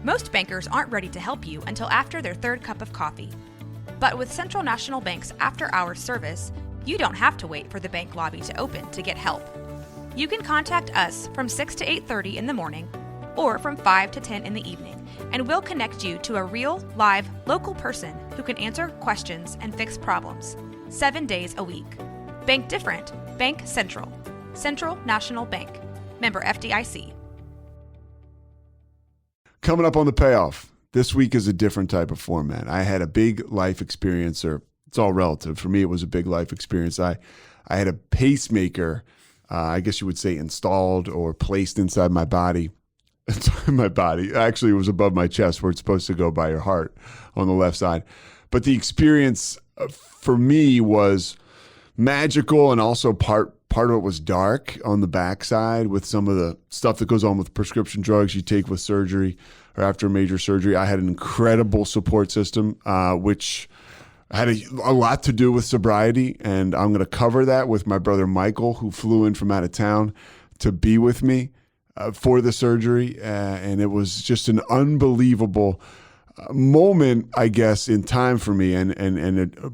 Most bankers aren't ready to help you until after their third cup of coffee. But with Central National Bank's after-hours service, you don't have to wait for the bank lobby to open to get help. You can contact us from 6 to 8:30 in the morning or from 5 to 10 in the evening, and we'll connect you to a real, live, local person who can answer questions and fix problems 7 days a week. Bank different. Bank Central. Central National Bank. Member FDIC. Coming up on the Payoff, this week is a different type of format. I had a big life experience, or it's all relative. For me, it was a big life experience. I had a pacemaker, I guess you would say installed or placed inside my body. Actually, it was above my chest where it's supposed to go by your heart on the left side. But the experience for me was magical, and also part of it was dark on the backside with some of the stuff that goes on with prescription drugs you take with surgery or after major surgery. I had an incredible support system, which had a lot to do with sobriety, and I'm going to cover that with my brother Michael, who flew in from out of town to be with me for the surgery, and it was just an unbelievable moment, I guess, in time for me and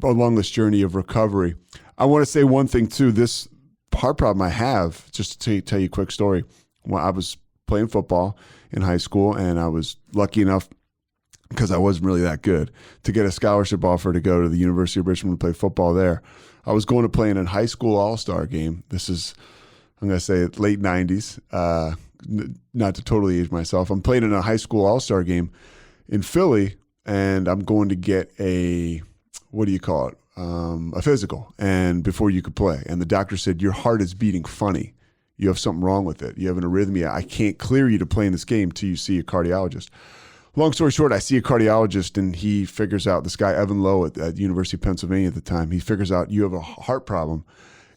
along this journey of recovery. I want to say one thing too. This heart problem I have, just to tell you a quick story. When I was playing football in high school, and I was lucky enough, because I wasn't really that good, to get a scholarship offer to go to the University of Richmond to play football there. I was going to play in a high school all-star game. This is, I'm going to say, late 90s, not to totally age myself. I'm playing in a high school all-star game in Philly, and I'm going to get a physical, and before you could play. And the doctor said, your heart is beating funny. You have something wrong with it. You have an arrhythmia. I can't clear you to play in this game till you see a cardiologist. Long story short, I see a cardiologist, and he figures out, this guy, Evan Lowe at the University of Pennsylvania at the time, he figures out you have a heart problem.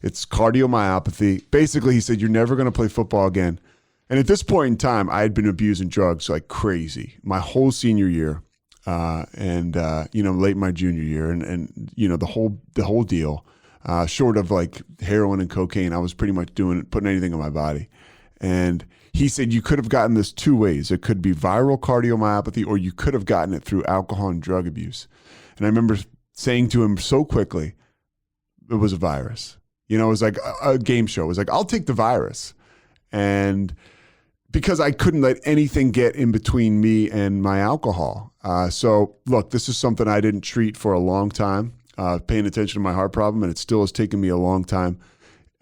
It's cardiomyopathy. Basically, he said, you're never going to play football again. And at this point in time, I had been abusing drugs like crazy my whole senior year. Late my junior year, and the whole deal, short of like heroin and cocaine, I was pretty much putting anything in my body. And he said, you could have gotten this two ways. It could be viral cardiomyopathy, or you could have gotten it through alcohol and drug abuse. And I remember saying to him so quickly, it was a virus. It was like a game show. It was like, I'll take the virus. And because I couldn't let anything get in between me and my alcohol. So look, this is something I didn't treat for a long time, paying attention to my heart problem, and it still has taken me a long time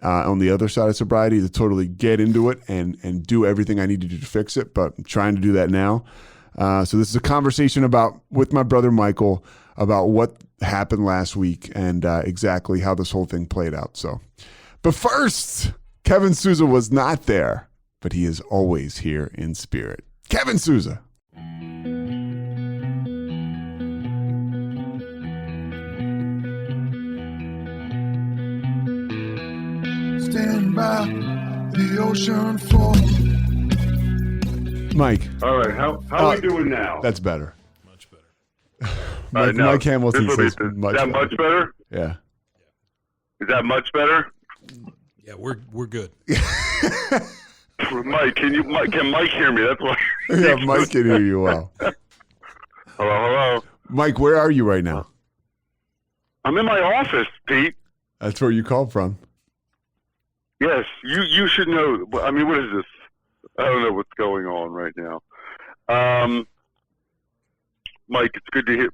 on the other side of sobriety to totally get into it and do everything I need to do to fix it, but I'm trying to do that now. So this is a conversation with my brother Michael about what happened last week and exactly how this whole thing played out. So, but first, Kevin Sousa was not there, but he is always here in spirit. Kevin Sousa. Stand by the ocean floor. Mike. All right, how are we doing now? That's better. Much better. Mike Hamilton says much better. Is that much better? Yeah. Is that much better? Yeah, we're good. Mike, can Mike hear me? That's why. Yeah, Mike can hear you well. Hello. Mike, where are you right now? I'm in my office, Pete. That's where you called from. Yes, you should know. I mean, what is this? I don't know what's going on right now. Mike, it's good to hear.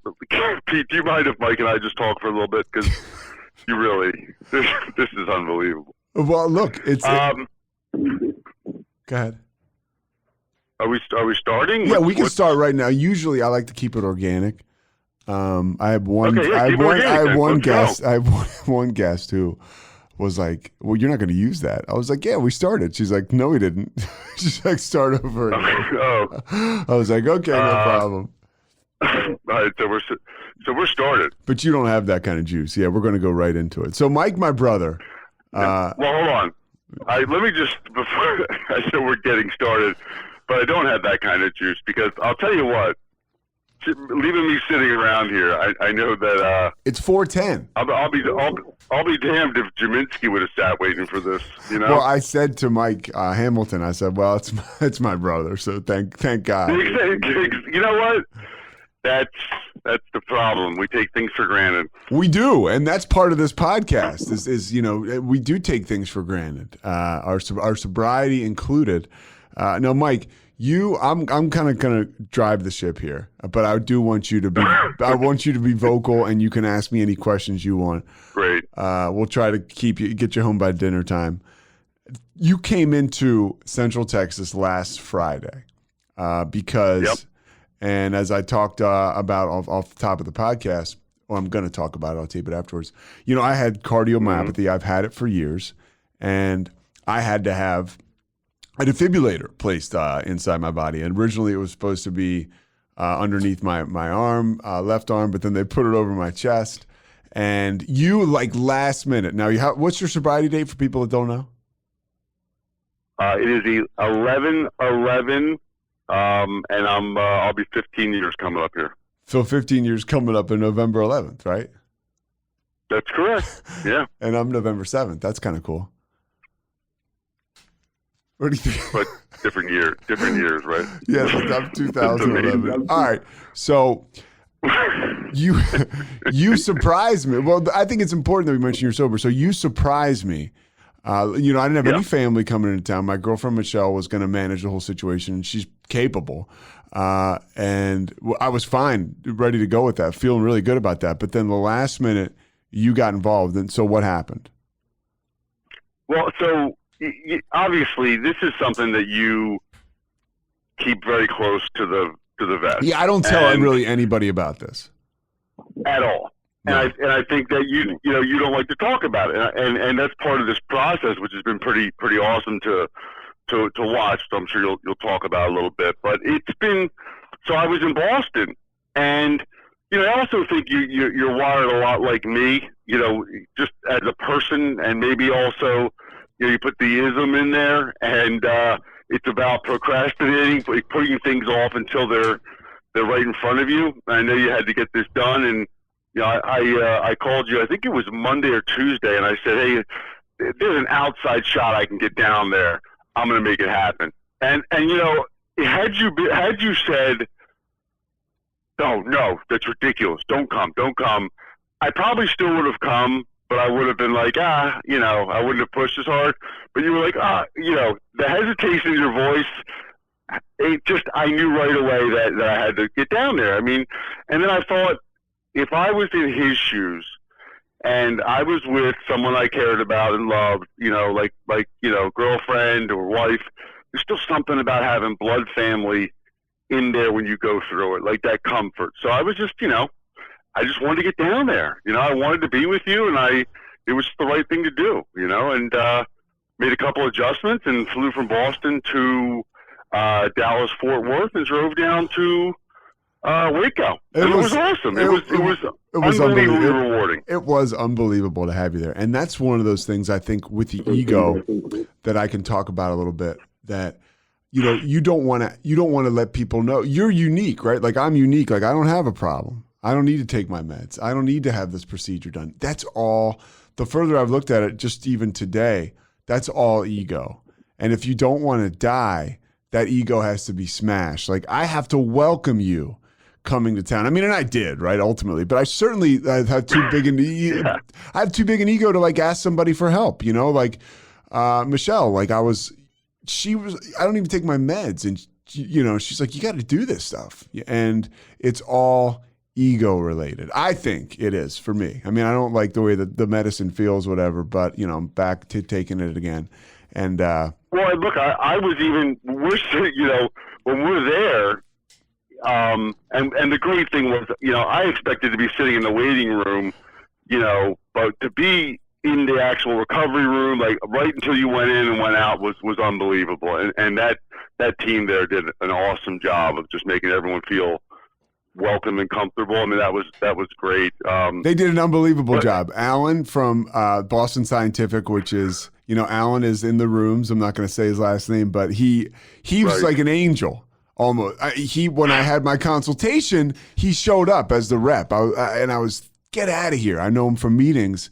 Pete, do you mind if Mike and I just talk for a little bit? Because you really, this is unbelievable. Well, look, it's. Go ahead. Are we starting? Yeah, we can start right now. Usually, I like to keep it organic. I have one. Okay, yeah, I have one Let's guest. I have one guest who was like, "Well, you're not going to use that." I was like, "Yeah, we started." She's like, "No, we didn't." She's like, "Start over." Oh. I was like, "Okay, no problem." All right, so we're started. But you don't have that kind of juice. Yeah, we're going to go right into it. So, Mike, my brother. Well, hold on. Let me just, before I said we're getting started, but I don't have that kind of juice because I'll tell you what. leaving me sitting around here. I know that It's 4:10. I'll be damned if Jaminski would have sat waiting for this. You know. Well, I said to Mike Hamilton, I said, "Well, it's my brother, so thank God." You know what? That's the problem. We take things for granted. We do, and that's part of this podcast. Is we do take things for granted, our sobriety included. Now, Mike, I'm kind of gonna drive the ship here, but I do want you to be vocal, and you can ask me any questions you want. Great. We'll try to get you home by dinner time. You came into Central Texas last Friday because. Yep. And as I talked about off the top of the podcast, or I'm going to talk about it, I'll tape it afterwards. I had cardiomyopathy. Mm-hmm. I've had it for years. And I had to have a defibrillator placed inside my body. And originally it was supposed to be underneath my arm, left arm, but then they put it over my chest. And you, last minute. Now, what's your sobriety date for people that don't know? It is 11/11. And I'll be 15 years coming up here. So 15 years coming up on November 11th, right? That's correct. Yeah. And I'm November 7th. That's kind of cool. What do you think? But different years, right? Yes, I'm 2011. All right. So you surprised me. Well, I think it's important that we mention you're sober. So you surprised me. I didn't have any family coming into town. My girlfriend, Michelle, was going to manage the whole situation. She's capable. And I was fine, ready to go with that, feeling really good about that. But then the last minute, you got involved. And so what happened? Well, so obviously this is something that you keep very close to the vest. Yeah, I don't tell really anybody about this. At all. And I think that you don't like to talk about it, and that's part of this process, which has been pretty awesome to watch. So I'm sure you'll talk about a little bit. But it's been so I was in Boston, and I also think you're wired a lot like me, just as a person, and maybe also you put the ism in there, and it's about procrastinating, putting things off until they're right in front of you. I know you had to get this done, and I called you, I think it was Monday or Tuesday, and I said, hey, there's an outside shot I can get down there. I'm going to make it happen. And had you said, no, that's ridiculous. Don't come. I probably still would have come, but I would have been like, I wouldn't have pushed as hard. But you were like, the hesitation in your voice, I knew right away that I had to get down there. I mean, and then I thought, if I was in his shoes and I was with someone I cared about and loved, like girlfriend or wife, there's still something about having blood family in there when you go through it, like that comfort. So I was just, I just wanted to get down there. I wanted to be with you, and it was the right thing to do, and made a couple adjustments and flew from Boston to Dallas, Fort Worth, and drove down to Waco. It was awesome. It was unbelievably rewarding. It was unbelievable to have you there. And that's one of those things, I think, with the ego that I can talk about a little bit, that you don't want to let people know you're unique, right? Like, I'm unique. Like, I don't have a problem. I don't need to take my meds. I don't need to have this procedure done. That's all. The further I've looked at it, just even today, that's all ego. And if you don't want to die, that ego has to be smashed. Like, I have to welcome you coming to town. I mean, and I did, right, ultimately, but I certainly have too big an I have too big an ego to ask somebody for help, Michelle, I don't even take my meds, and she's like, you got to do this stuff, and it's all ego related. I think it is for me. I mean, I don't like the way that the medicine feels, whatever, but I'm back to taking it again. And well, look, I was even worse, when we're there. And the great thing was, I expected to be sitting in the waiting room, but to be in the actual recovery room, right until you went in and went out was unbelievable. And that team there did an awesome job of just making everyone feel welcome and comfortable. I mean, that was great. They did an unbelievable job. Alan from Boston Scientific, which is, Alan is in the rooms. I'm not going to say his last name, but he was like an angel. almost. When I had my consultation, he showed up as the rep. I was, get out of here. I know him from meetings.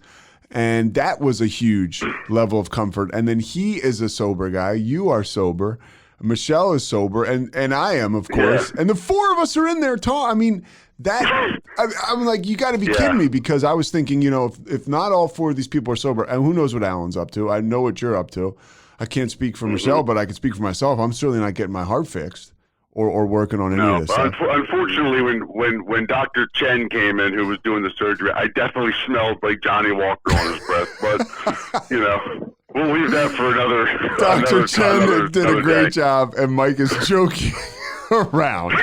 And that was a huge level of comfort. And then he is a sober guy. You are sober. Michelle is sober. And I am, of course. Yeah. And the four of us are in there talking. I mean, I'm like, you got to be kidding me, because I was thinking, if not all four of these people are sober, and who knows what Alan's up to. I know what you're up to. I can't speak for Michelle, but I can speak for myself. I'm certainly not getting my heart fixed or working on any of this. Unfortunately, when Dr. Chen came in, who was doing the surgery, I definitely smelled like Johnny Walker on his breath. But, we'll leave that for another. Dr. Chen did a great job, and Mike is joking around,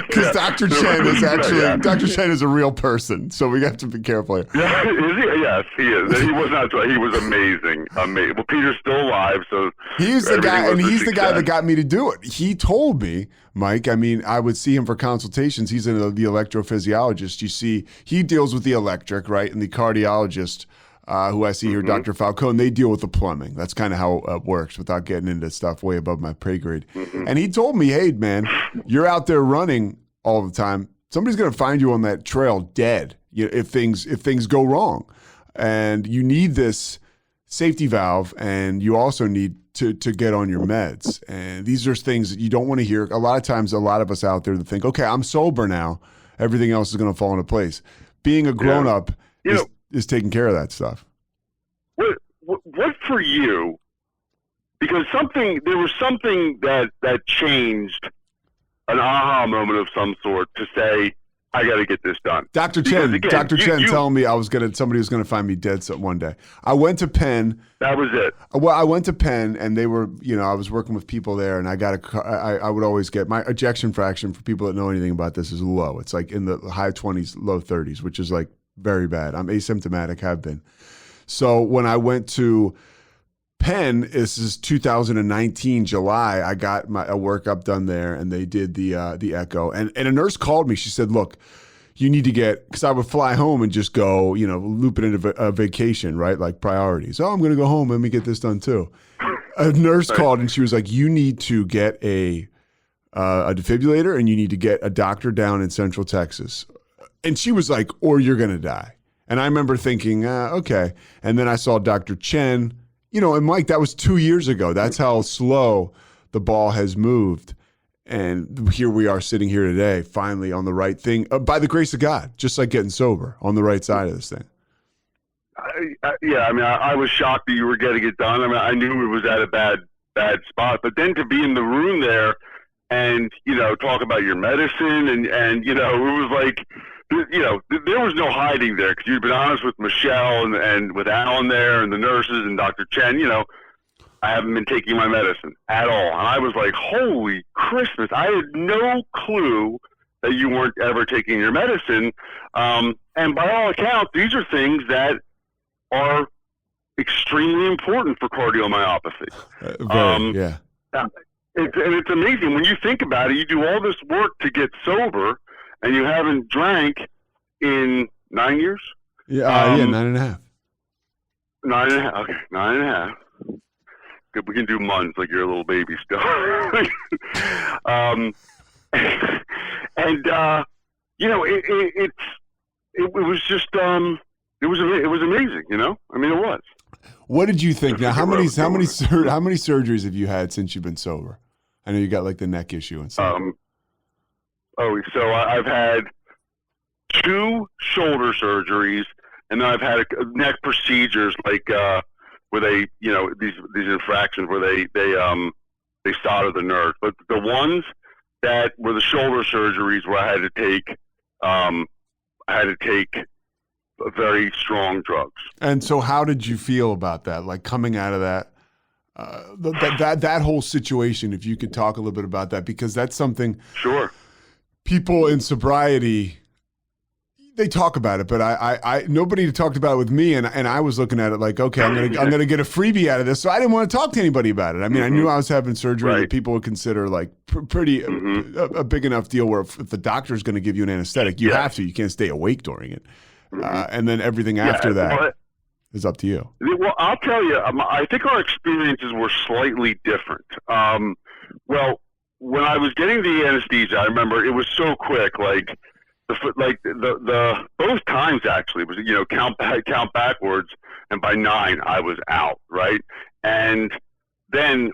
because Dr. Chen is actually Dr. Chen is a real person, so we have to be careful here. Yeah, is he? Yes, he is. He was not. He was amazing. Well, Peter's still alive, so he's the guy, and he's the guy that got me to do it. He told me, Mike. I mean, I would see him for consultations. He's the electrophysiologist. You see, he deals with the electric, right, and the cardiologist. Who I see here, Dr. Falcone, they deal with the plumbing. That's kind of how it works, without getting into stuff way above my pay grade. And he told me, hey, man, you're out there running all the time. Somebody's going to find you on that trail dead if things go wrong. And you need this safety valve, and you also need to get on your meds. And these are things that you don't want to hear. A lot of times, a lot of us out there that think, okay, I'm sober now, everything else is going to fall into place. Being a grown-up is taking care of that stuff. What for you? Because there was something that changed, an aha moment of some sort, to say, I got to get this done. Dr. Chen telling me somebody was going to find me dead one day. I went to Penn. That was it. Well, I went to Penn, and they were, I was working with people there, and I would always get my ejection fraction, for people that know anything about this, is low. It's like in the high 20s, low 30s, which is like very bad. I'm asymptomatic, have been. So when I went to Penn, this is 2019, July, I got a workup done there, and they did the echo. And a nurse called me. She said, look, you need to because I would fly home and just go, loop it into a vacation, right? Like priorities. Oh, I'm going to go home. Let me get this done too. A nurse called, and she was like, you need to get a defibrillator, and you need to get a doctor down in Central Texas. And she was like, or you're going to die. And I remember thinking, okay. And then I saw Dr. Chen, and Mike, that was 2 years ago. That's how slow the ball has moved. And here we are sitting here today, finally on the right thing, by the grace of God, just like getting sober, on the right side of this thing. I was shocked that you were getting it done. I mean, I knew it was at a bad spot. But then to be in the room there and, talk about your medicine and it was like, there was no hiding there, because you'd been honest with Michelle and with Alan there and the nurses and Dr. Chen. I haven't been taking my medicine at all. And I was like, holy Christmas. I had no clue that you weren't ever taking your medicine. And by all accounts, these are things that are extremely important for cardiomyopathy. It's amazing. When you think about it, you do all this work to get sober, and you haven't drank in 9 years? 9.5. 9.5. Okay, 9.5. Good, we can do months like you're a little baby still. It was just it was amazing. I mean, it was. What did you think? Now, how many surgeries have you had since you've been sober? I know you got like the neck issue and stuff. So I've had 2 shoulder surgeries, and then I've had neck procedures, like where they, these infractions where they solder the nerve. But the ones that were the shoulder surgeries, where I had to take very strong drugs. And so, how did you feel about that? Like coming out of that? That whole situation, if you could talk a little bit about that, because that's something. Sure. People in sobriety, they talk about it, but I nobody talked about it with me, and I was looking at it like, okay, I'm gonna get a freebie out of this, so I didn't want to talk to anybody about it. I mean, I knew I was having surgery that people would consider like pretty a big enough deal, where if the doctor's going to give you an anesthetic, you have to, you can't stay awake during it, and then everything after that is up to you. Well, I'll tell you, I think our experiences were slightly different. Well, when I was getting the anesthesia, I remember it was so quick. Like the both times actually it was count backwards, and by 9 I was out, right? And then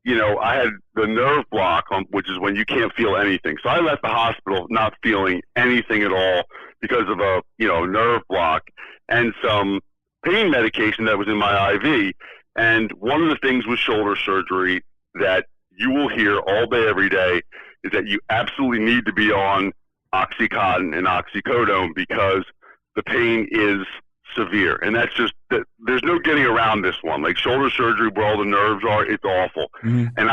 I had the nerve block, which is when you can't feel anything. So I left the hospital not feeling anything at all because of a nerve block and some pain medication that was in my IV. And one of the things with shoulder surgery that you will hear all day, every day, is that you absolutely need to be on Oxycontin and oxycodone because the pain is severe. And that's just, there's no getting around this one. Like shoulder surgery where all the nerves are, it's awful. Mm-hmm. And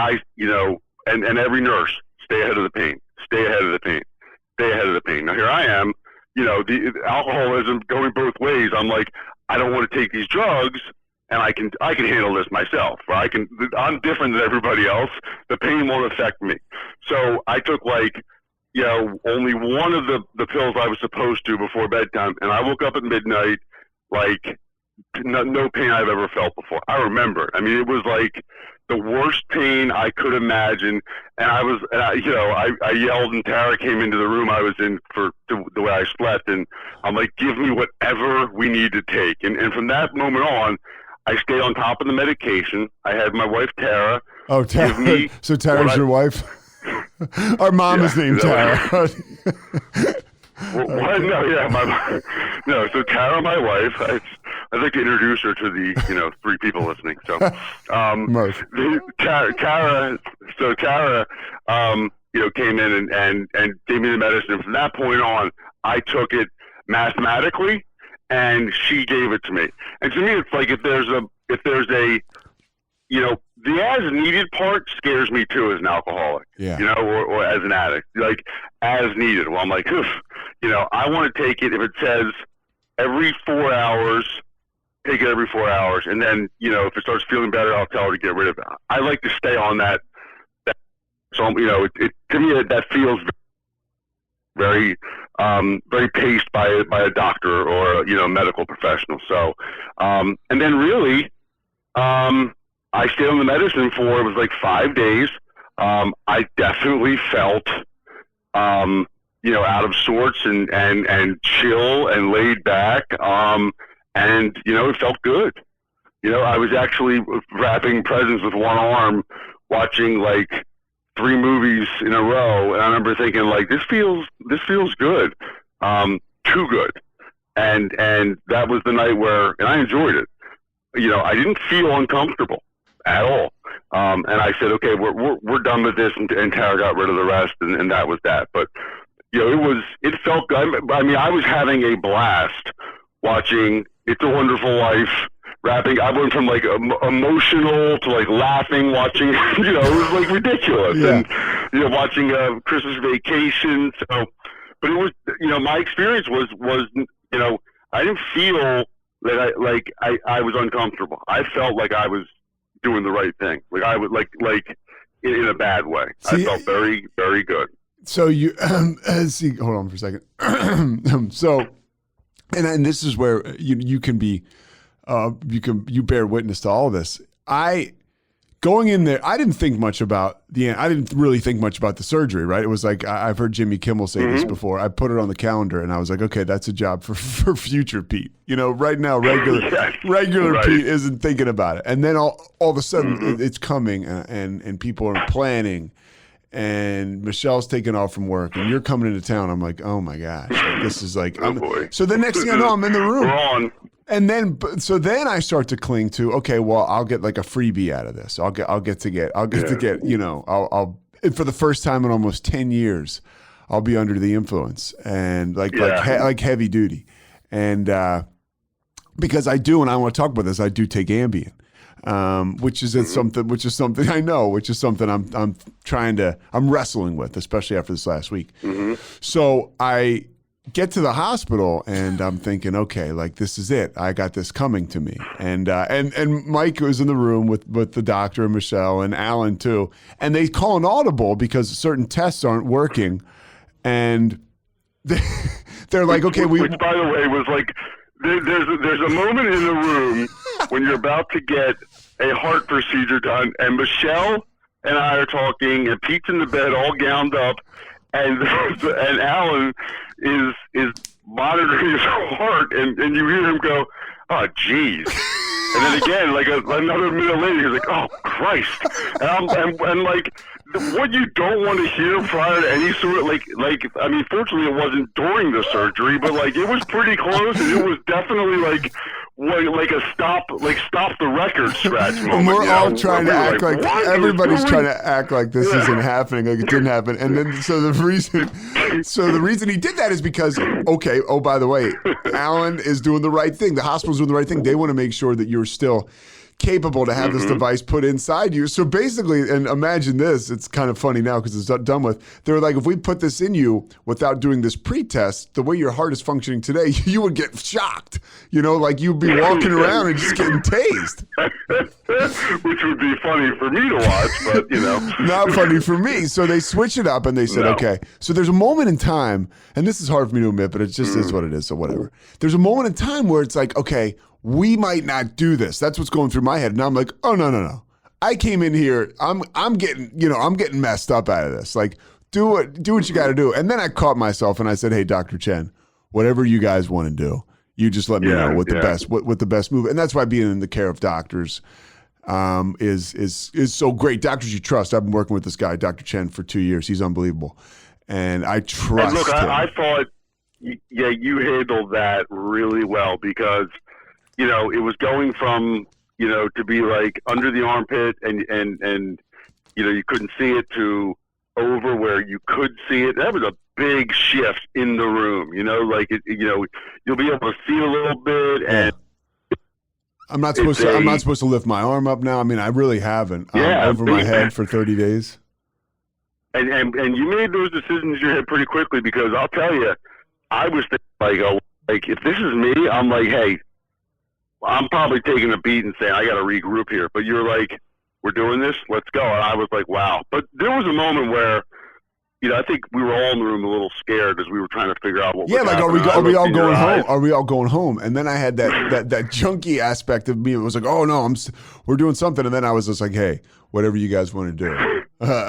and every nurse, stay ahead of the pain, stay ahead of the pain, stay ahead of the pain. Now here I am, the alcoholism going both ways. I'm like, I don't want to take these drugs, and I can handle this myself. Right? I'm different than everybody else. The pain won't affect me. So I took only one of the pills I was supposed to before bedtime, and I woke up at midnight, like no pain I've ever felt before. I remember. I mean, it was like the worst pain I could imagine, and I yelled, and Tara came into the room I was in for the way I slept, and I'm like, give me whatever we need to take. And from that moment on, I stayed on top of the medication. I had my wife Tara. Oh, Tara. So Tara's your wife? Our mom is named Tara. So Tara, my wife, I'd like to introduce her to the 3 people listening. So, Tara came in and gave me the medicine. From that point on, I took it mathematically, and she gave it to me. And to me, it's like if there's a the as needed part scares me too as an alcoholic, or as an addict, like as needed. Well, I'm like, I want to take it if it says every 4 hours, take it every 4 hours. And then, if it starts feeling better, I'll tell her to get rid of it. I like to stay on that. So, to me, that feels very, very paced by a doctor or, medical professional. So, and then really, I stayed on the medicine for, it was like 5 days. I definitely felt, out of sorts and chill and laid back. And, it felt good. I was actually wrapping presents with one arm, watching like 3 movies in a row. And I remember thinking like, this feels good. Too good. And that was the night where, and I enjoyed it. I didn't feel uncomfortable at all. And I said, okay, we're done with this. And Tara got rid of the rest. And that was that. But, it felt good. I mean, I was having a blast watching It's a Wonderful Life, rapping. I went from like emotional to like laughing, watching, it was like ridiculous. Yeah. And, watching Christmas Vacation. So, but it was, my experience was, I didn't feel that I was uncomfortable. I felt like I was doing the right thing. Like I would like in a bad way. I felt very, very good. So you see, hold on for a second. So, and this is where you can be, you bear witness to all of this. Going in there, I didn't think much about I didn't really think much about the surgery, right? It was like, I've heard Jimmy Kimmel say this before. I put it on the calendar and I was like, okay, that's a job for future Pete. Right now, regular right. Pete isn't thinking about it. And then all of a sudden it's coming and people are planning and Michelle's taking off from work and you're coming into town. I'm like, oh my gosh, this is like, so the next thing I know, I'm in the room. We're on. And then I start to cling to, okay, well, I'll get like a freebie out of this. I'll get to get, I'll for the first time in almost 10 years, I'll be under the influence and like heavy duty. And, because I do, and I want to talk about this, I do take Ambien, which is something I know, which is something I'm wrestling with, especially after this last week. Mm-hmm. So I get to the hospital and I'm thinking, okay, like this is it. I got this coming to me. And Mike was in the room with the doctor and Michelle and Alan too. And they call an audible because certain tests aren't working. And they're like, okay, which by the way was like, there's a moment in the room when you're about to get a heart procedure done and Michelle and I are talking, and Pete's in the bed all gowned up, and Alan is monitoring his heart, and you hear him go, "Oh, geez." And then again, like another minute later, he's like, "Oh, Christ." And like, what you don't want to hear prior to any sort of, like, I mean, fortunately it wasn't during the surgery, but like, it was pretty close, and it was definitely like a stop the record scratch moment. And we're all know? trying to act like everybody's trying to. to act like this isn't happening, like it didn't happen. And then so the reason he did that is because, okay, oh, by the way, Alan is doing the right thing. The hospital's doing the right thing. They want to make sure that you're still capable to have this device put inside you. So basically, and imagine this, it's kind of funny now because it's done with. They were like, if we put this in you without doing this pre-test, the way your heart is functioning today, you would get shocked. You know, like you'd be walking around and just getting tased. Which would be funny for me to watch, but you know. Not funny for me. So they switch it up and they said, okay, so there's a moment in time, and this is hard for me to admit, but it just is what it is, so whatever. There's a moment in time where it's like, okay, we might not do this. That's what's going through my head. And I'm like, oh, no. I came in here, I'm getting messed up out of this. Like, do what you got to do. And then I caught myself and I said, hey, Dr. Chen, whatever you guys want to do, you just let me know what the best move. And that's why being in the care of doctors is so great. Doctors you trust. I've been working with this guy, Dr. Chen, for 2 years. He's unbelievable. And I trust him. I thought, you handled that really well because, you know, it was going from, you know, to be like under the armpit and you know, you couldn't see it to over where you could see it. That was a big shift in the room, you know, like, you know, you'll be able to see a little bit and I'm not supposed to lift my arm up now. I mean, I really haven't. Over my head for 30 days. And you made those decisions in your head pretty quickly because I'll tell you, I was thinking like if this is me, I'm like, hey, I'm probably taking a beat and saying I got to regroup here. But you're like, we're doing this, let's go. And I was like, wow. But there was a moment where, you know, I think we were all in the room a little scared as we were trying to figure out what was happening. Are we all going home? Are we all going home? And then I had that junkie aspect of me. It was like, oh no, we're doing something. And then I was just like, hey, whatever you guys want to do,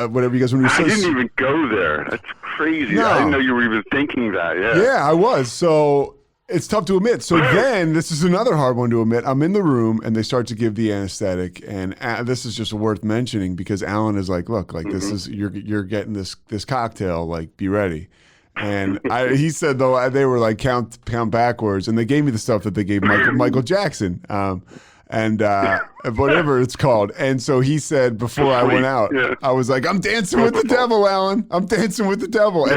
whatever you guys want to do. I didn't even go there. That's crazy. No. I didn't know you were even thinking that. Yeah, I was. So it's tough to admit. So then this is another hard one to admit. I'm in the room and they start to give the anesthetic, and this is just worth mentioning because Alan is like, look, like this is you're getting this cocktail, like be ready. And he said though they were like count backwards, and they gave me the stuff that they gave Michael Jackson. And whatever it's called. And so he said before I went out, I was like, I'm dancing with the devil, Alan. I'm dancing with the devil.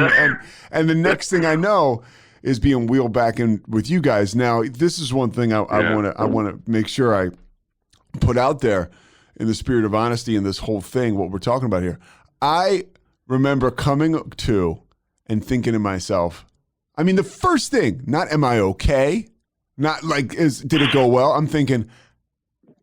And the next thing I know is being wheeled back in with you guys. Now, this is one thing I want to make sure I put out there in the spirit of honesty in this whole thing, what we're talking about here. I remember coming to and thinking to myself, I mean, the first thing, not am I okay? Not like, did it go well? I'm thinking,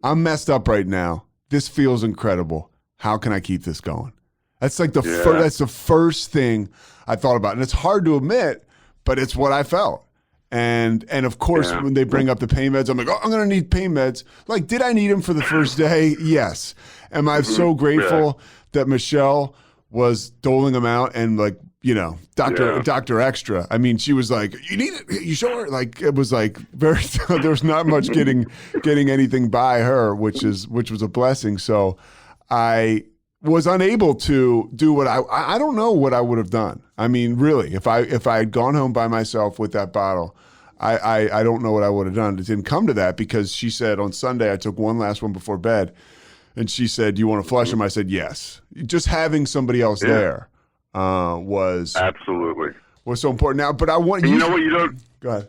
I'm messed up right now. This feels incredible. How can I keep this going? That's like that's the first thing I thought about. And it's hard to admit, but it's what I felt. And of course, when they bring up the pain meds, I'm like, oh, I'm going to need pain meds. Like, did I need them for the first day? Yes. Am I so grateful that Michelle was doling them out and like, you know, Dr. Extra. I mean, she was like, you need it? You sure? Like, it was like very, there was not much getting anything by her, which was a blessing. So I was unable to do what I don't know what I would have done. I mean, really, if I had gone home by myself with that bottle, I don't know what I would have done. It didn't come to that because she said on Sunday, I took one last one before bed and she said, do you want to flush them? I said, yes. Just having somebody else there was so important. Now, but I want you know what, you don't go ahead.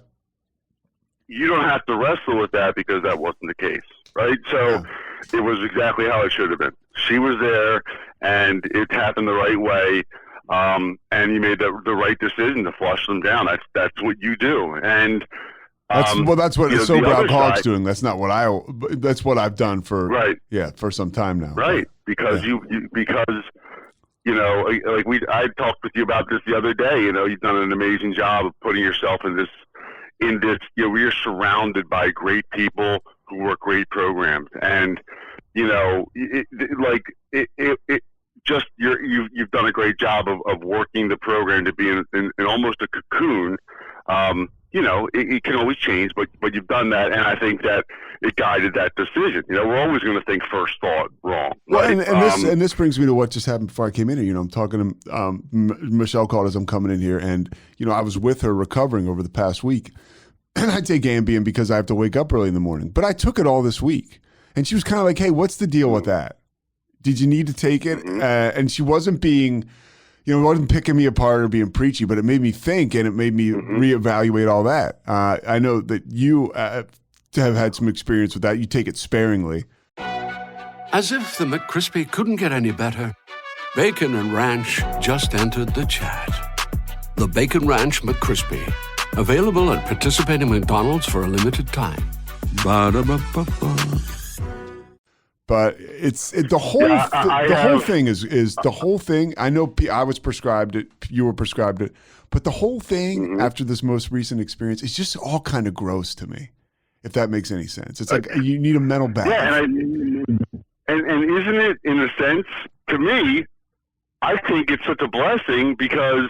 You don't have to wrestle with that because that wasn't the case, right? So it was exactly how it should have been. She was there, and it happened the right way, and you made the right decision to flush them down. That's what you do, and that's what a sober alcoholic's doing. That's not what that's what I've done for for some time now. Right, because because. You know, like I talked with you about this the other day. You know, you've done an amazing job of putting yourself in this. You know, we are surrounded by great people who work great programs, and you know, just you've done a great job of working the program to be in almost a cocoon. It can always change, but you've done that, and I think that it guided that decision. We're always going to think first thought wrong. Well, right? and this brings me to what just happened before I came in here. I'm talking to Michelle called as I'm coming in here, and I was with her recovering over the past week, and I take Ambien because I have to wake up early in the morning. But I took it all this week, and she was kind of like, "Hey, what's the deal with that? Did you need to take it?" And she wasn't being, wasn't picking me apart or being preachy, but it made me think, and it made me reevaluate all that. I know that you have had some experience with that. You take it sparingly. As if the McCrispy couldn't get any better, Bacon and Ranch just entered the chat. The Bacon Ranch McCrispy, available at participating McDonald's for a limited time. Ba-da-ba-ba-ba. But the whole thing is the whole thing. I know I was prescribed it, you were prescribed it, but the whole thing after this most recent experience is just all kind of gross to me, if that makes any sense. It's like you need a mental bath. Yeah, and isn't it, in a sense, to me, I think it's such a blessing because,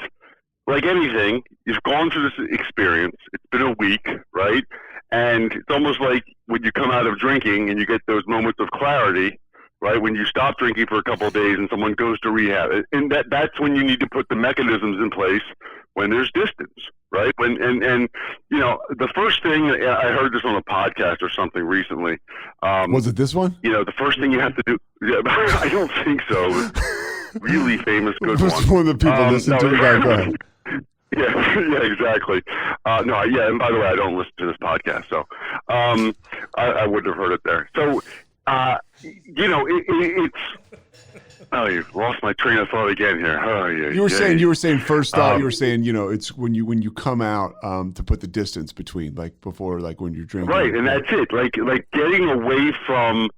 like anything, you've gone through this experience. It's been a week, right? And it's almost like when you come out of drinking and you get those moments of clarity, right? When you stop drinking for a couple of days and someone goes to rehab, and that's when you need to put the mechanisms in place when there's distance, right? The first thing, I heard this on a podcast or something recently. Was it this one? The first thing you have to do, I don't think so. It was really famous, good one. One of the people listen to it. Go ahead. Yeah, exactly. And by the way, I don't listen to this podcast, so I wouldn't have heard it there. So, it's. Oh, you've lost my train of thought again here. Oh, yeah. You were saying first thought. You were saying, it's when you come out to put the distance between, like before, like when you're drinking. Right, and that's it. Like getting away from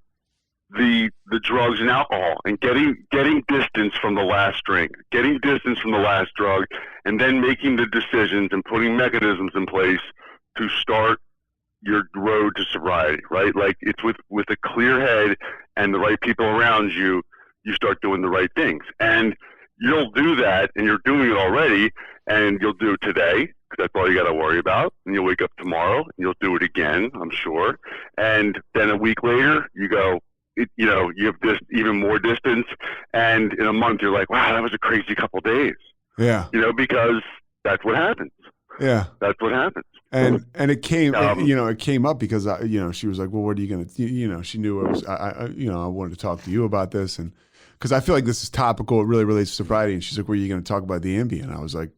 the drugs and alcohol, and getting distance from the last drink, getting distance from the last drug, and then making the decisions and putting mechanisms in place to start your road to sobriety, right? Like it's with a clear head and the right people around you, you start doing the right things. And you'll do that, and you're doing it already, and you'll do it today, because that's all you got to worry about. And you'll wake up tomorrow, and you'll do it again, I'm sure. And then a week later, you go, you have this even more distance, and in a month you're like, wow, that was a crazy couple days. Yeah. Because that's what happens. Yeah. That's what happens. And it came, it came up because she was like, well, what are you going to, she knew I wanted to talk to you about this, and because I feel like this is topical, it really relates to sobriety, and she's like, well, are you going to talk about the Ambien? I was like,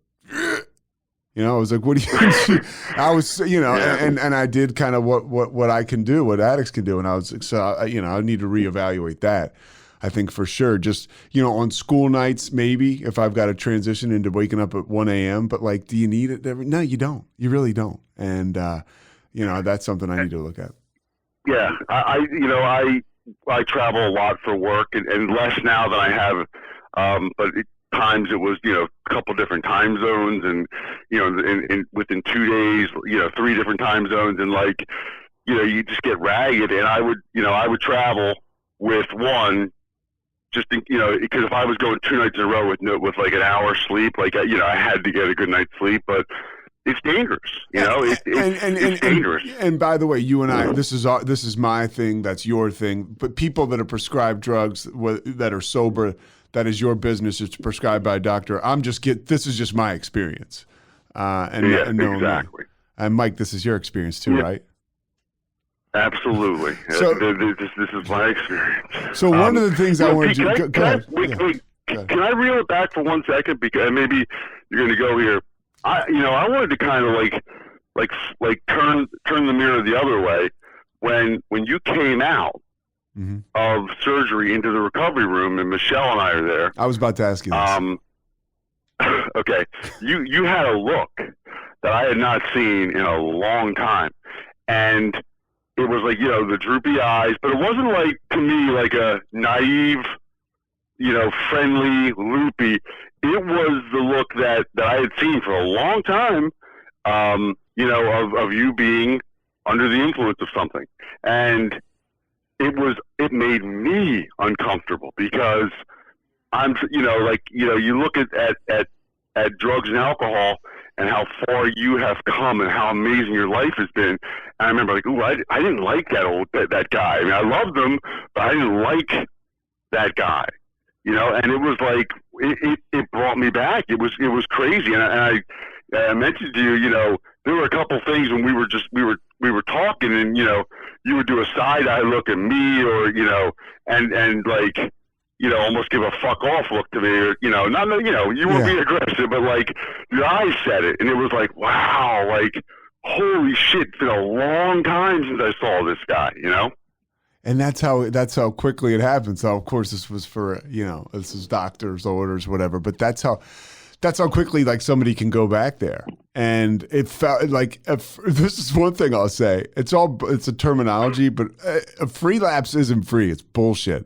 I was like, what do you? I was, and I did kind of what I can do, what addicts can do, and I was like, so I need to reevaluate that. I think for sure, just on school nights, maybe if I've got to transition into waking up at 1 a.m. But like, do you need it? No, you don't. You really don't. And that's something I need to look at. Yeah, I travel a lot for work, and less now than I have, but times it was a couple different time zones, and in within 2 days 3 different time zones, and like you just get ragged. And I would travel with one, just because if I was going 2 nights in a row with like an hour sleep, like I had to get a good night's sleep, but it's dangerous, it's dangerous. And by the way, you and I, this is my thing, that's your thing. But people that are prescribed drugs that are sober, that is your business. It's prescribed by a doctor. This is just my experience. Exactly. And Mike, this is your experience too, right? Absolutely. So, this is my experience. So one of the things I wanted to go ahead. Can I reel it back for 1 second? Because maybe you're going to go here. I wanted to kind of like turn the mirror the other way when you came out of surgery into the recovery room, and Michelle and I are there. I was about to ask you this. Okay, you had a look that I had not seen in a long time, and it was like the droopy eyes, but it wasn't like, to me, like a naive, friendly, loopy. It was the look that I had seen for a long time, of you being under the influence of something. And it made me uncomfortable because you look at drugs and alcohol and how far you have come and how amazing your life has been. And I remember like, ooh, I didn't like that guy. I mean, I loved him, but I didn't like that guy, and it was like, it brought me back. It was crazy. And I mentioned to you, there were a couple things when we were talking, and you would do a side eye look at me, or and like almost give a fuck off look to me, or not you won't be aggressive, but like your eyes said it, and it was like, wow, like holy shit, it's been a long time since I saw this guy, And that's how quickly it happened. So of course this was for this is doctor's orders, whatever. But that's how quickly like somebody can go back there. And it felt like this is one thing I'll say. It's a terminology, but a free lapse isn't free. It's bullshit.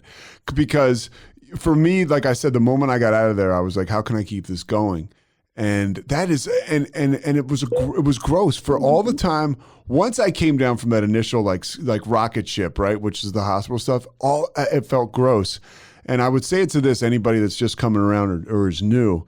Because for me, like I said, the moment I got out of there, I was like, how can I keep this going? And that is, and it was gross for all the time. Once I came down from that initial like rocket ship, right, which is the hospital stuff, it felt gross. And I would say it to anybody that's just coming around or is new.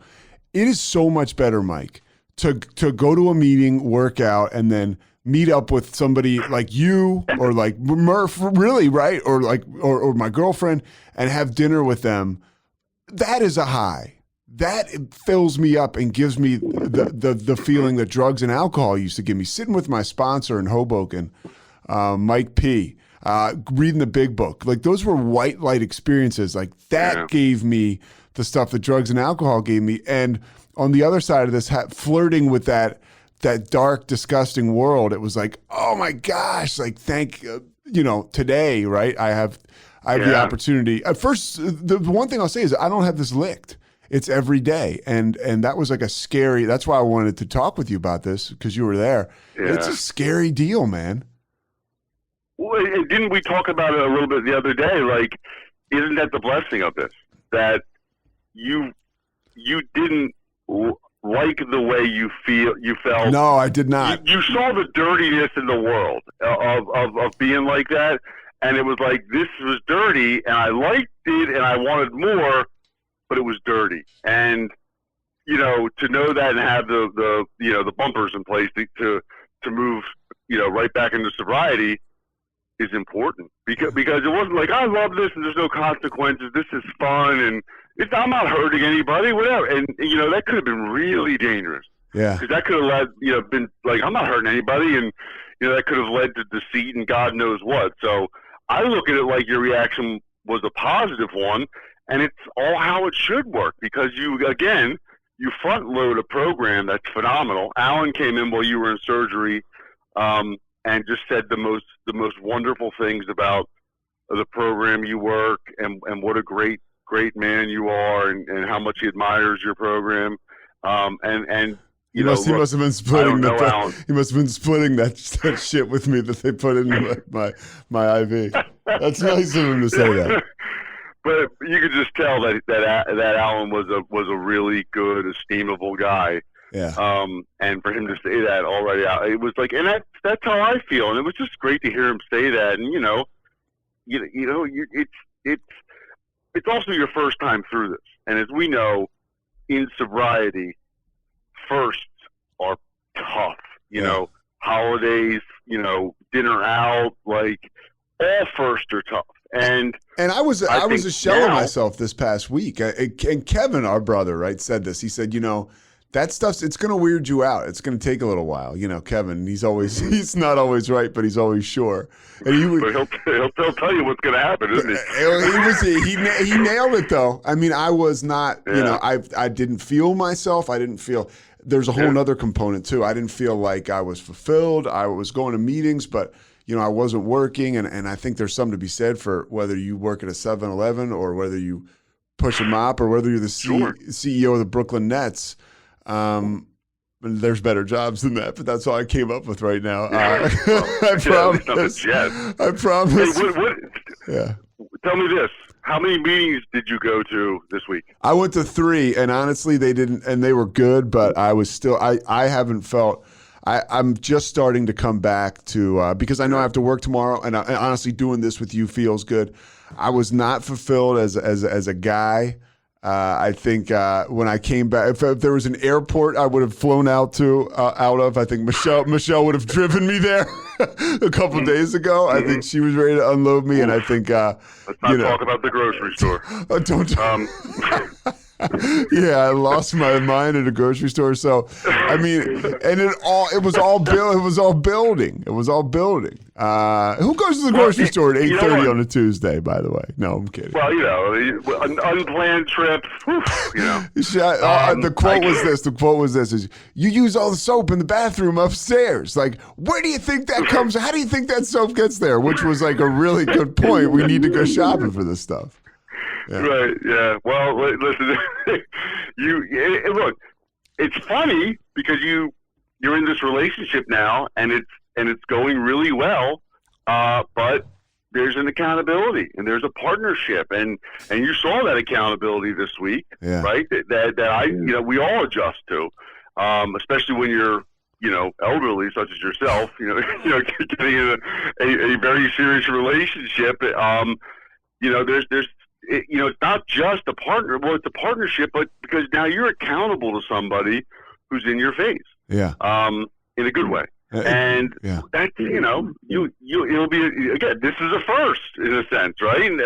It is so much better, Mike, to go to a meeting, work out, and then meet up with somebody like you or like Murph, really, right, or like or my girlfriend, and have dinner with them. That is a high. That fills me up and gives me the feeling that drugs and alcohol used to give me. Sitting with my sponsor in Hoboken, Mike P., reading the big book. Like those were white light experiences. Like that gave me the stuff that drugs and alcohol gave me. And on the other side of this, flirting with that dark, disgusting world, it was like, oh my gosh, like today, right? I have the opportunity. At first, the one thing I'll say is I don't have this licked. It's every day. And that was like a scary, that's why I wanted to talk with you about this, because you were there. Yeah. It's a scary deal, man. Well, didn't we talk about it a little bit the other day? Like, isn't that the blessing of this? That you didn't like the way you felt. No, I did not. You saw the dirtiness in the world of being like that. And it was like, this was dirty, and I liked it, and I wanted more, but it was dirty. And, to know that and have the bumpers in place to move, right back into sobriety is important, because it wasn't like, I love this and there's no consequences. This is fun. And I'm not hurting anybody, whatever. And, that could have been really dangerous. Yeah. Because that could have been like, I'm not hurting anybody. And, that could have led to deceit and God knows what. So I look at it like your reaction was a positive one. And it's all how it should work, because you front load a program that's phenomenal. Alan came in while you were in surgery, and just said the most wonderful things about the program you work, and what a great man you are, and how much he admires your program. He must have been splitting he must have been splitting that shit with me that they put in my IV. That's nice of him to say that. But you could just tell that Alan was a really good, estimable guy. Yeah. And for him to say that already out, it was like, and that's how I feel. And it was just great to hear him say that. And it's also your first time through this. And as we know, in sobriety, firsts are tough. Holidays, dinner out, like all firsts are tough. And I was a shell of myself this past week. And Kevin, our brother, right, said this. He said, that stuff's, it's going to weird you out. It's going to take a little while. Kevin, he's not always right, but he's always sure. And he'll tell you what's going to happen, isn't he? He nailed it though. I mean, I was not, I didn't feel myself. There's a whole nother component too. I didn't feel like I was fulfilled. I was going to meetings, but I wasn't working. And I think there's something to be said for whether you work at a 7-Eleven or whether you push a mop or whether you're the CEO of the Brooklyn Nets. There's better jobs than that, but that's all I came up with right now. I promise. I promise. Hey, tell me this. How many meetings did you go to this week? I went to 3, and honestly, they were good, but I was still, I haven't felt, I'm just starting to come back to, because I know I have to work tomorrow, and honestly, doing this with you feels good. I was not fulfilled as a guy. I think when I came back, if there was an airport I would have flown out of, I think Michelle would have driven me there a couple of days ago. I think she was ready to unload me, and I think let's not talk about the grocery store. Don't. Yeah, I lost my mind at a grocery store. So, I mean, and it was all building. It was all building. Who goes to the grocery store at 8:30 on a Tuesday? By the way, no, I'm kidding. Well, an unplanned trip. The quote was this. The quote was this: "Is you use all the soap in the bathroom upstairs? Like, where do you think that comes? How do you think that soap gets there?" Which was like a really good point. We need to go shopping for this stuff. Yeah. Right. Yeah. Well, listen. Look. It's funny because you're in this relationship now, and it's going really well. But there's an accountability and there's a partnership, and you saw that accountability this week, right? That we all adjust to, especially when you're elderly, such as yourself. Getting in a very serious relationship. It's not just a partner. Well, it's a partnership, but because now you're accountable to somebody who's in your face. Yeah. In a good way. And that, it'll be, again, this is a first in a sense, right? And,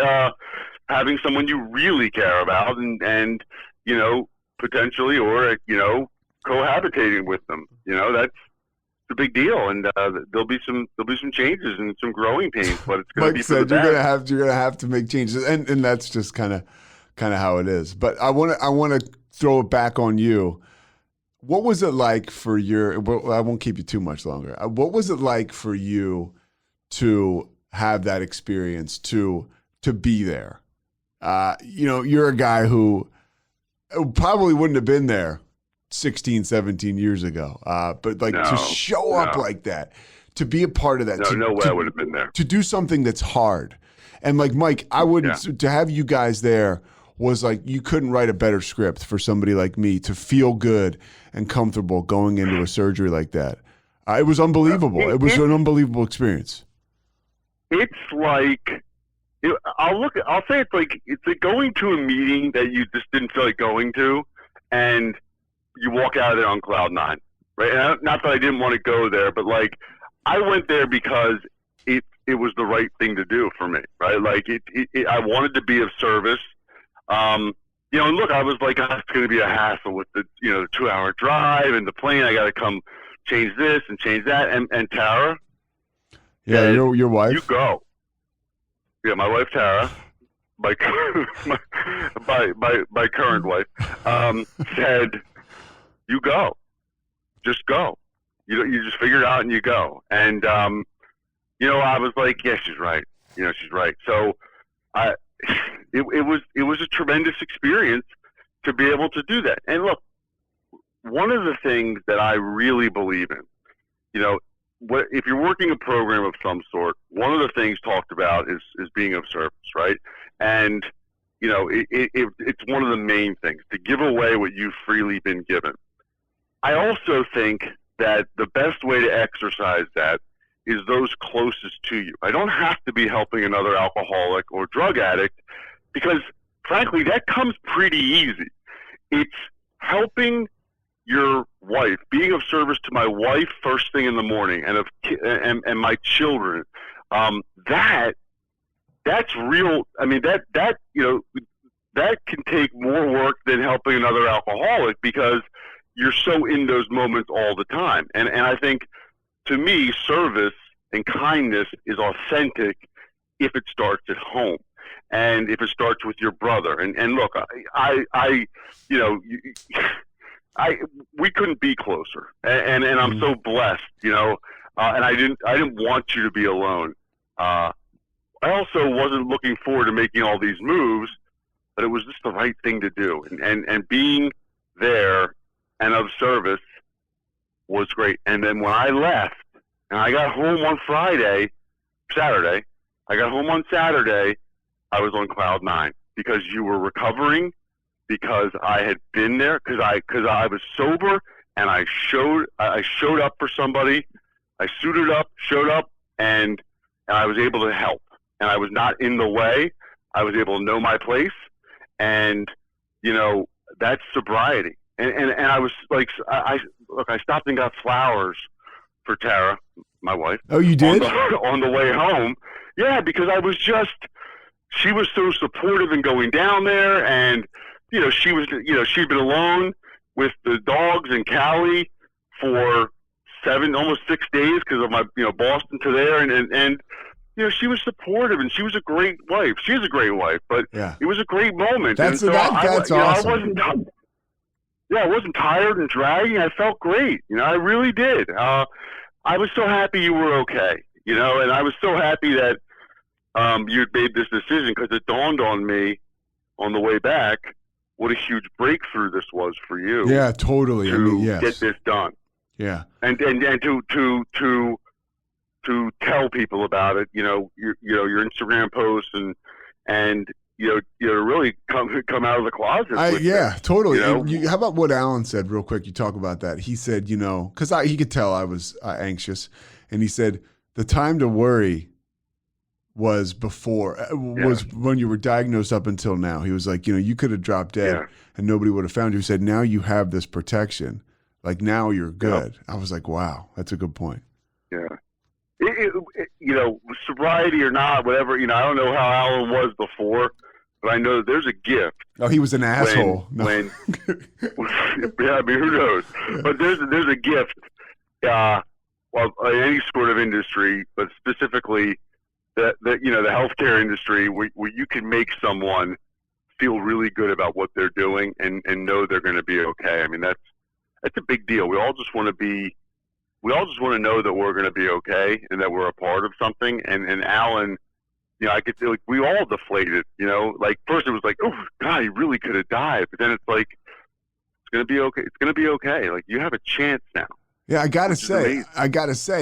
having someone you really care about and potentially, or, cohabitating with them, that's a big deal. And, there'll be some changes and some growing pains, but it's going to be for the best. You're going to have to make changes. And that's just kind of how it is. But I want to throw it back on you. What was it like for I won't keep you too much longer. What was it like for you to have that experience, to be there? You're a guy who probably wouldn't have been there 16, 17 years ago. But to show up like that, to be a part of that. No way I would have been there. To do something that's hard. And like Mike, I wouldn't, to have you guys there was like, you couldn't write a better script for somebody like me to feel good and comfortable going into a surgery like that. It was unbelievable. It was an unbelievable experience. It's like, I'll say it's like going to a meeting that you just didn't feel like going to, and you walk out of there on cloud nine, right? And not that I didn't want to go there, but like I went there because it was the right thing to do for me, right? Like I wanted to be of service. And look, I was like, it's going to be a hassle with the 2-hour drive and the plane. I got to come change this and change that. And Tara, your wife, you go. Yeah, my wife Tara, my current wife, said, you go, just go. You just figure it out and you go. And I was like, yeah, she's right. She's right. So it was a tremendous experience to be able to do that. And look, one of the things that I really believe in, if you're working a program of some sort, one of the things talked about is being of service, right? And it's one of the main things, to give away what you've freely been given. I also think that the best way to exercise that is those closest to you. I don't have to be helping another alcoholic or drug addict, because frankly, that comes pretty easy. It's helping your wife, being of service to my wife first thing in the morning, and my children. That's real. I mean, that can take more work than helping another alcoholic, because you're so in those moments all the time. And I think, to me, service and kindness is authentic if it starts at home, and if it starts with your brother. And look, we couldn't be closer, and I'm so blessed, and I didn't want you to be alone. I also wasn't looking forward to making all these moves, but it was just the right thing to do, and being there and of service was great. And then when I left, and I got home on Saturday, I was on cloud nine, because you were recovering, because I had been there, because I was sober, and I showed up for somebody. I suited up, showed up, and I was able to help. And I was not in the way. I was able to know my place. And that's sobriety. And I was like, I stopped and got flowers for Tara, my wife. Oh, you did? On the way home. Yeah, because she was so supportive in going down there, and she'd been alone with the dogs and Callie for almost 6 days because of my Boston to there, and she was supportive, and she was a great wife. She is a great wife, but it was a great moment. That's awesome. I wasn't tired and dragging. I felt great. I really did. I was so happy you were okay. And I was so happy that you'd made this decision, because it dawned on me on the way back what a huge breakthrough this was for you. Yeah, totally. To get this done. Yeah. And to tell people about it, your Instagram posts and really come out of the closet. Totally. How about what Alan said real quick? You talk about that. He said, because he could tell I was anxious, and he said the time to worry was when you were diagnosed up until now. He was like, you could have dropped dead and nobody would have found you. He said, now you have this protection. Like, now you're good. I was like, wow, that's a good point. Yeah. Sobriety or not, whatever, I don't know how Alan was before, but I know there's a gift. Oh, he was an asshole. Who knows? But there's a gift, in any sort of industry, but specifically the healthcare industry, where you can make someone feel really good about what they're doing and know they're going to be okay. I mean, that's a big deal. We all just want to know that we're going to be okay and that we're a part of something. And Alan, I could feel like we all deflated, like first it was like, oh God, he really could have died. But then it's like, it's going to be okay. It's going to be okay. Like, you have a chance now. Yeah, I gotta say,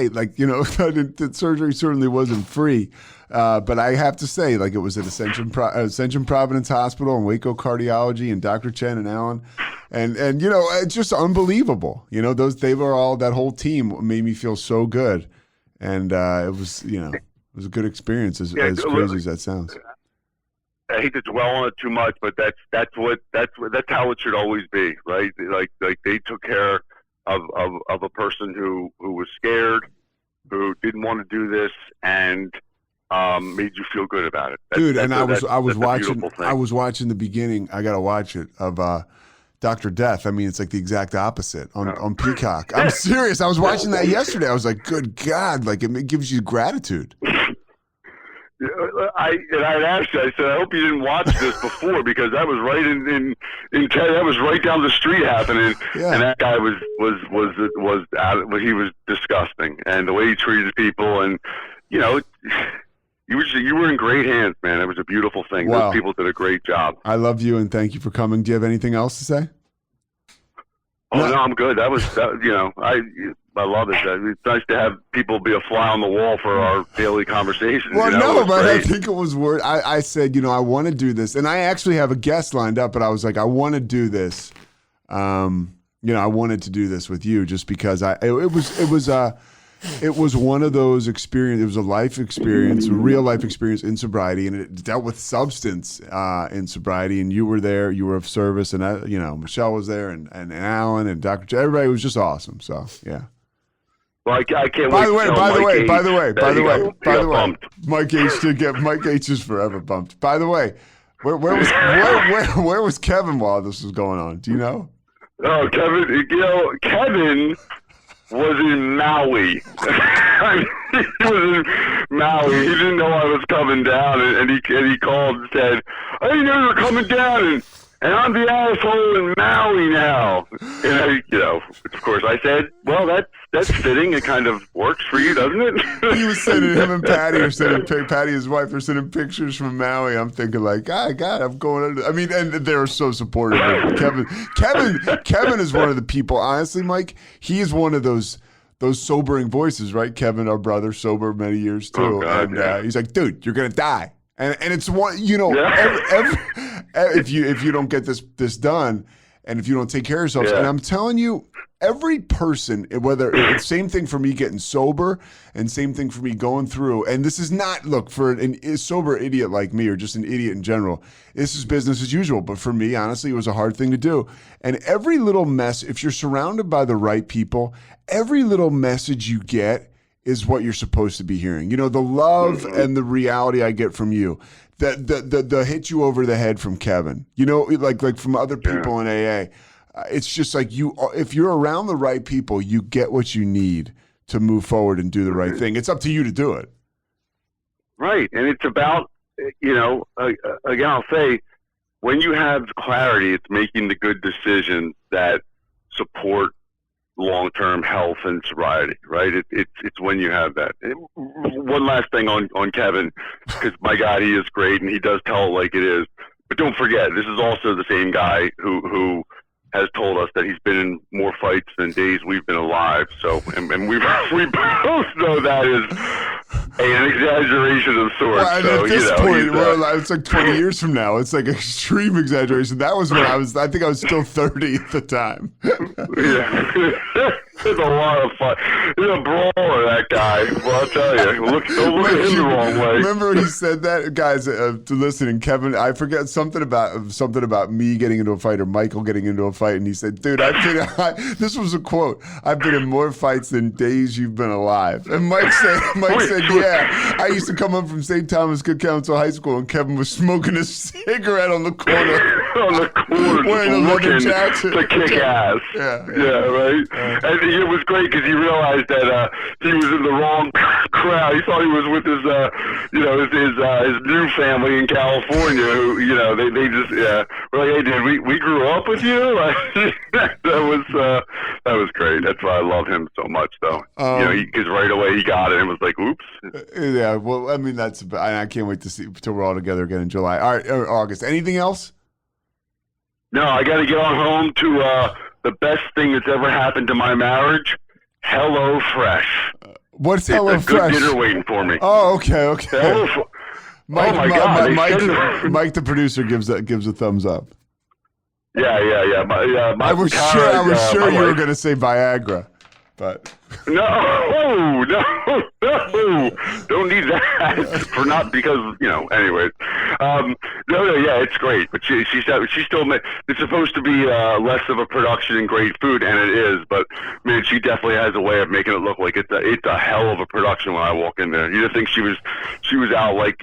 like, the surgery certainly wasn't free, but I have to say, like, it was at Ascension Providence Hospital and Waco Cardiology and Dr. Chen and Alan, and it's just unbelievable. They were all, that whole team made me feel so good, and it was a good experience, as crazy as that sounds. I hate to dwell on it too much, but that's how it should always be, right? Like they took care of a person who was scared, who didn't want to do this, and made you feel good about it. I was watching the beginning. I got to watch it of Dr. Death. I mean, it's like the exact opposite on Peacock. I'm serious. I was watching that yesterday. I was like, good God, like, it gives you gratitude. I asked you, I said, I hope you didn't watch this before, because that was right in that was right down the street happening, and that guy was out. He was disgusting, and the way he treated people, and you were in great hands, man. It was a beautiful thing. Wow. Those people did a great job. I love you, and thank you for coming. Do you have anything else to say? Oh no, I'm good. I love it. It's nice to have people be a fly on the wall for our daily conversations. Well, but I think it was worth. I said, I want to do this, and I actually have a guest lined up, but I was like, I want to do this. I wanted to do this with you just because it was one of those experiences. It was a life experience, a real life experience in sobriety, and it dealt with substance in sobriety. And you were there, you were of service, and Michelle was there, and Alan and Dr. J. Everybody was just awesome. So yeah. Well, I can't by wait. By the way, Mike H is forever bumped. By the way, where was Kevin while this was going on? Do you know? Oh, Kevin was in Maui. He was in Maui. He didn't know I was coming down, and he called and said, "I didn't know you were coming down, and I'm the asshole in Maui now." And of course, I said, "Well, that's fitting. It kind of works for you, doesn't it?" He was sending him and Patty Patty, his wife, are sending pictures from Maui. I'm thinking like, God, I'm going under. I mean, and they were so supportive. Kevin is one of the people. Honestly, Mike, he is one of those sobering voices, right? Kevin, our brother, sober many years too, oh, God, and he's like, dude, you're gonna die, and it's one, if you don't get this done, and if you don't take care of yourself, and I'm telling you, every person, whether it's same thing for me getting sober and same thing for me going through, and this is not, look, for a sober idiot like me or just an idiot in general, this is business as usual. But for me, honestly, it was a hard thing to do. And every little mess, if you're surrounded by the right people, every little message you get is what you're supposed to be hearing. You know, the love and the reality I get from you, the hit you over the head from Kevin, you know, like from other people in AA. It's just like if you're around the right people, you get what you need to move forward and do the right thing. It's up to you to do it. Right. And it's about, you know, again, I'll say, when you have clarity, it's making the good decisions that support long-term health and sobriety, right? It's when you have that. And one last thing on Kevin, because my God, he is great and he does tell it like it is. But don't forget, this is also the same guy who has told us that he's been in more fights than days we've been alive. So, and we both know that is an exaggeration of sorts. Well, and so, at this point, it's like 20 yeah. years from now. It's like extreme exaggeration. That was when I think I was still 30 at the time. Yeah. It's a lot of fun. He's a brawler, that guy. Well, I'll tell you. Don't look at him the wrong way. Remember when he said that? Guys, to listening, Kevin, I forget something about me getting into a fight or Michael getting into a fight, and he said, dude, this was a quote, I've been in more fights than days you've been alive. And Mike said, yeah, I used to come up from St. Thomas Good Counsel High School, and Kevin was smoking a cigarette on the corner. Wearing a leather jacket to kick ass. Yeah, right? And it was great because he realized that he was in the wrong crowd. He thought he was with his, his new family in California. Who, you know, they just were like, hey, dude, we grew up with you. that was great. That's why I love him so much, though. Because right away he got it and was like, oops. Yeah, well, I mean, I can't wait to see till we're all together again in July. All right, August. Anything else? No, I got to get on home to the best thing that's ever happened to my marriage, Hello Fresh. What's Hello Fresh? Good dinner waiting for me. Oh, okay. Mike, oh my God! Mike, the producer, gives a thumbs up. Yeah. I was sure you were going to say Viagra, but no, don't need that for not because Anyways, yeah, it's great. But she said she still it's supposed to be less of a production and great food, and it is. But man, she definitely has a way of making it look like it's a hell of a production when I walk in there. You'd think she was out like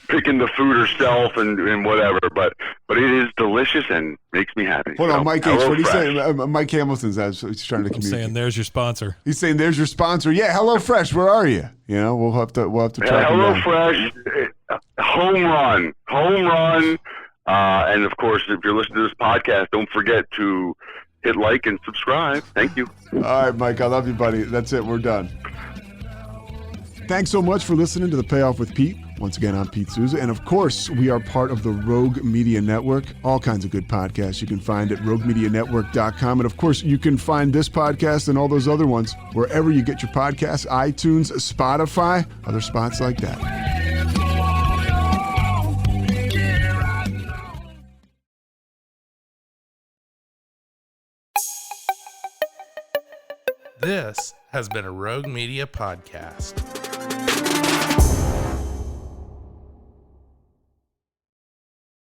picking the food herself and whatever, but it is delicious and makes me happy. Hold on, Mike H. What are you saying? Mike Hamilton's he's trying to communicate. Saying there's your sponsor. He's saying there's your sponsor. Yeah, Hello Fresh. Where are you? We'll have to track him down. Hello Fresh, home run. And of course, if you're listening to this podcast, don't forget to hit like and subscribe. Thank you. All right, Mike. I love you, buddy. That's it. We're done. Thanks so much for listening to the Payoff with Pete. Once again, I'm Pete Sousa. And of course, we are part of the Rogue Media Network. All kinds of good podcasts you can find at roguemedianetwork.com. And of course, you can find this podcast and all those other ones wherever you get your podcasts, iTunes, Spotify, other spots like that. This has been a Rogue Media podcast.